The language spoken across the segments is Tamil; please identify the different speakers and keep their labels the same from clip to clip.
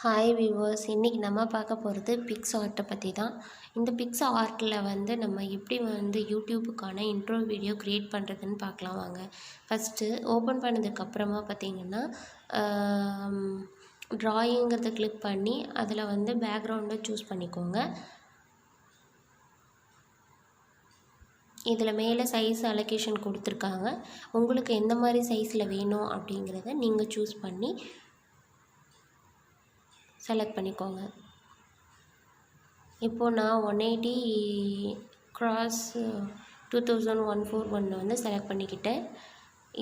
Speaker 1: ஹாய் வியூவர்ஸ், இன்றைக்கி நம்ம பார்க்க போகிறது பிக்ஸ் ஆர்ட்டை பற்றி தான். இந்த பிக்ஸ் ஆர்ட்டில் வந்து நம்ம எப்படி யூடியூபுக்கான இன்ட்ரோ வீடியோ க்ரியேட் பண்ணுறதுன்னு பார்க்கலாம் வாங்க. ஃபஸ்ட்டு ஓப்பன் பண்ணதுக்கப்புறமா பார்த்தீங்கன்னா ட்ராயிங்கிறத கிளிக் பண்ணி அதில் பேக்ரவுண்டை சூஸ் பண்ணிக்கோங்க. இதில் மேலே சைஸ் அலோகேஷன் கொடுத்துருக்காங்க. உங்களுக்கு எந்த மாதிரி சைஸில் வேணும் அப்படிங்கிறத நீங்கள் சூஸ் பண்ணி செலக்ட் பண்ணிக்கோங்க. இப்போது நான் 180x200141 செலக்ட் பண்ணிக்கிட்டேன்.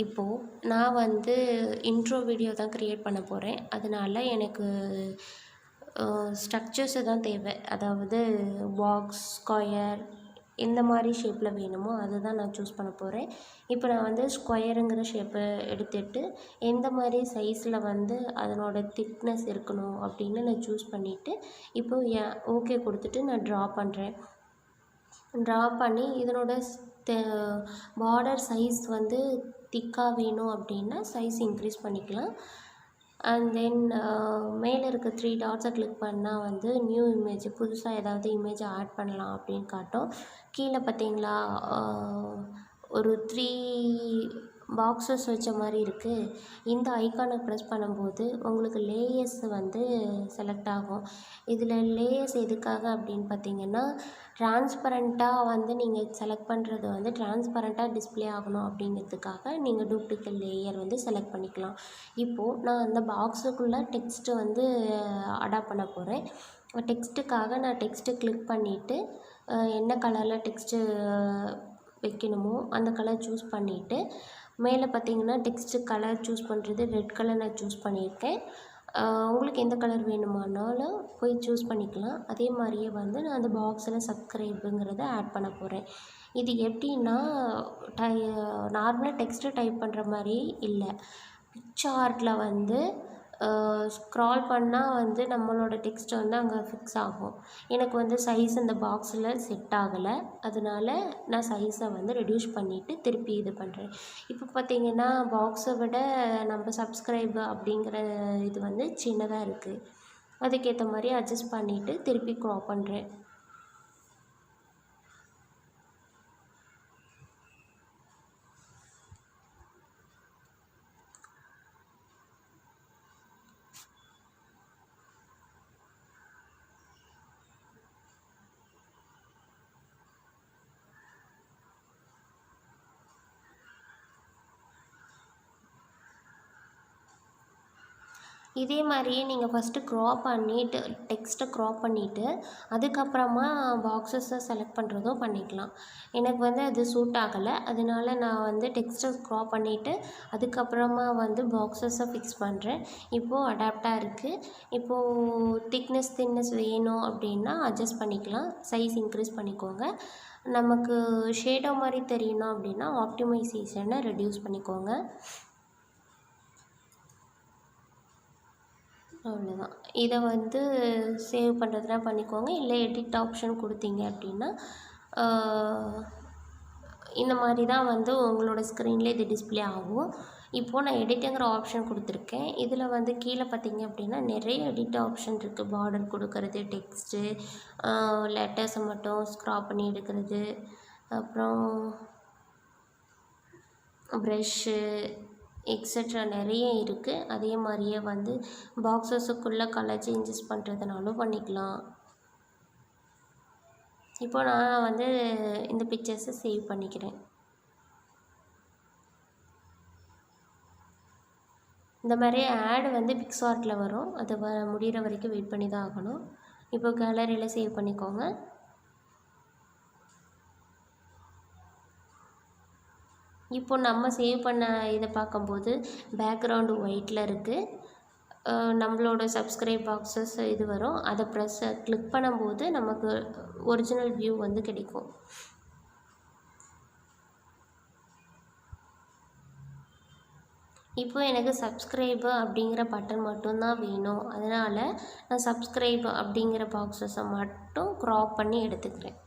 Speaker 1: இப்போது நான் இன்ட்ரோ வீடியோ தான் க்ரியேட் பண்ண போகிறேன். அதனால் எனக்கு ஸ்ட்ரக்சர்ஸு தான் தேவை. அதாவது பாக்ஸ், ஸ்கொயர் எந்த மாதிரி ஷேப்பில் வேணுமோ அதை தான் நான் சூஸ் பண்ண போகிறேன். இப்போ நான் ஸ்கொயருங்கிற ஷேப்பை எடுத்துகிட்டு எந்த மாதிரி சைஸில் அதனோட திக்னஸ் இருக்கணும் அப்படின்னு நான் சூஸ் பண்ணிவிட்டு இப்போது ஓகே கொடுத்துட்டு நான் ட்ரா பண்ணுறேன். ட்ரா பண்ணி இதனோட பார்டர் சைஸ் திக்காக வேணும் அப்படின்னா சைஸ் இன்க்ரீஸ் பண்ணிக்கலாம். அண்ட் தென் மேலே இருக்க 3 டாட்ஸை கிளிக் பண்ணால் நியூ இமேஜ், புதுசாக ஏதாவது இமேஜை ஆட் பண்ணலாம் அப்படின்னு காட்டும். கீழே பார்த்தீங்களா ஒரு 3 பாக்ஸஸ் வச்ச மாதிரி இருக்குது. இந்த ஐக்கானை ப்ரெஸ் பண்ணும்போது உங்களுக்கு லேயர்ஸ் செலக்ட் ஆகும். இதில் லேயர்ஸ் எதுக்காக அப்படின்னு பார்த்தீங்கன்னா, ட்ரான்ஸ்பரண்ட்டாக நீங்கள் செலக்ட் பண்ணுறது ட்ரான்ஸ்பரண்ட்டாக டிஸ்பிளே ஆகணும் அப்படிங்கிறதுக்காக நீங்கள் டூப்ளிகேட் லேயர் செலக்ட் பண்ணிக்கலாம். இப்போது நான் அந்த பாக்ஸுக்குள்ளே டெக்ஸ்ட்டு அடாப்ட் பண்ண போகிறேன். டெக்ஸ்ட்டுக்காக நான் டெக்ஸ்ட்டு கிளிக் பண்ணிவிட்டு என்ன கலரில் டெக்ஸ்ட்டு வைக்கணுமோ அந்த கலர் சூஸ் பண்ணிவிட்டு மேலே பார்த்தீங்கன்னா டெக்ஸ்ட்டு கலர் சூஸ் பண்ணுறது ரெட் கலர் நான் சூஸ் பண்ணியிருக்கேன். உங்களுக்கு எந்த கலர் வேணுமானாலும் போய் சூஸ் பண்ணிக்கலாம். அதே மாதிரியே நான் அந்த பாக்ஸில் சப்ஸ்கிரைபுங்கிறத ஆட் பண்ண போகிறேன். இது எப்படின்னா நார்மலாக டெக்ஸ்ட்டு டைப் பண்ணுற மாதிரி இல்லை. பிக்சார்ட்டில் ஸ்க்ரால் பண்ணால் நம்மளோட டெக்ஸ்ட் அங்கே ஃபிக்ஸ் ஆகும். எனக்கு சைஸ் இந்த பாக்ஸில் செட் ஆகலை. அதனால நான் சைஸை ரெடியூஸ் பண்ணிவிட்டு திருப்பி இது பண்ணுறேன். இப்போ பார்த்தீங்கன்னா பாக்ஸை விட நம்ம சப்ஸ்கிரைப் அப்படிங்கிற இது சின்னதாக இருக்குது. அதுக்கேற்ற மாதிரி அட்ஜஸ்ட் பண்ணிவிட்டு திருப்பி க்ராப் பண்ணுறேன். இதே மாதிரியே நீங்கள் ஃபஸ்ட்டு க்ராப் பண்ணிவிட்டு டெக்ஸ்ட்டை க்ராப் பண்ணிவிட்டு அதுக்கப்புறமா பாக்ஸஸை செலக்ட் பண்ணுறதும் பண்ணிக்கலாம். எனக்கு அது சூட் ஆகலை. அதனால நான் டெக்ஸ்ட்டை க்ராப் பண்ணிவிட்டு அதுக்கப்புறமா பாக்ஸஸை ஃபிக்ஸ் பண்ணுறேன். இப்போது அடாப்டாக இருக்குது. இப்போது திக்னஸ் வேணும் அப்படின்னா அட்ஜஸ்ட் பண்ணிக்கலாம். சைஸ் இன்க்ரீஸ் பண்ணிக்கோங்க. நமக்கு ஷேடோ மாதிரி தெரியணும் அப்படின்னா ஆப்டிமைசேஷனை ரெடியூஸ் பண்ணிக்கோங்க. அவ்வளோதான். இதை சேவ் பண்ணுறதுனா பண்ணிக்கோங்க. இல்லை எடிட் ஆப்ஷன் கொடுத்தீங்க அப்படின்னா இந்த மாதிரி தான் உங்களோட ஸ்க்ரீனில் இது டிஸ்பிளே ஆகும். இப்போது நான் எடிட்டுங்கிற ஆப்ஷன் கொடுத்துருக்கேன். இதில் கீழே பார்த்தீங்க அப்படின்னா நிறைய எடிட் ஆப்ஷன் இருக்குது. பார்டர் கொடுக்கறது, டெக்ஸ்ட்டு, லெட்டர்ஸை மட்டும் ஸ்க்ராப் பண்ணி எடுக்கிறது, அப்புறம் ப்ரெஷ்ஷு எக்ஸட்ரா நிறைய இருக்குது. அதே மாதிரியே பாக்ஸஸுக்குள்ளே கலர் சேஞ்சஸ் பண்ணுறதுனாலும் பண்ணிக்கலாம். இப்போ நான் இந்த பிக்சர்ஸை சேவ் பண்ணிக்கிறேன். இந்த மாதிரி ஆட் பிக்சார்ட்டில் வரும். அது முடிகிற வரைக்கும் வெயிட் பண்ணி தான் ஆகணும். இப்போ கேலரியில் சேவ் பண்ணிக்கோங்க. இப்போ நம்ம சேவ் பண்ண இதை பார்க்கும்போது பேக்ரவுண்டு ஒயிட்டில் இருக்குது. நம்மளோட சப்ஸ்கிரைப் பாக்ஸஸ் இது வரும். அதை கிளிக் பண்ணும்போது நமக்கு ஒரிஜினல் வியூ கிடைக்கும். இப்போ எனக்கு சப்ஸ்கிரைபு அப்படிங்கிற பட்டன் மட்டும்தான் வேணும். அதனால் நான் சப்ஸ்கிரைப் அப்படிங்கிற பாக்ஸஸை மட்டும் க்ராப் பண்ணி எடுத்துக்கிறேன்.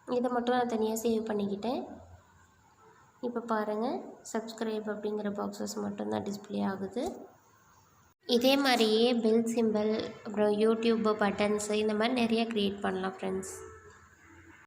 Speaker 1: இதை மட்டும் நான் தனியாக சேவ் பண்ணிக்கிட்டேன். இப்போ பாருங்கள், சப்ஸ்கிரைப் அப்படிங்கிற பாக்ஸஸ் மட்டும்தான் டிஸ்ப்ளே ஆகுது. இதே மாதிரியே பெல் சிம்பிள், அப்புறம் யூடியூப் பட்டன்ஸு இந்த மாதிரி நிறைய க்ரியேட் பண்ணலாம் ஃப்ரெண்ட்ஸ்.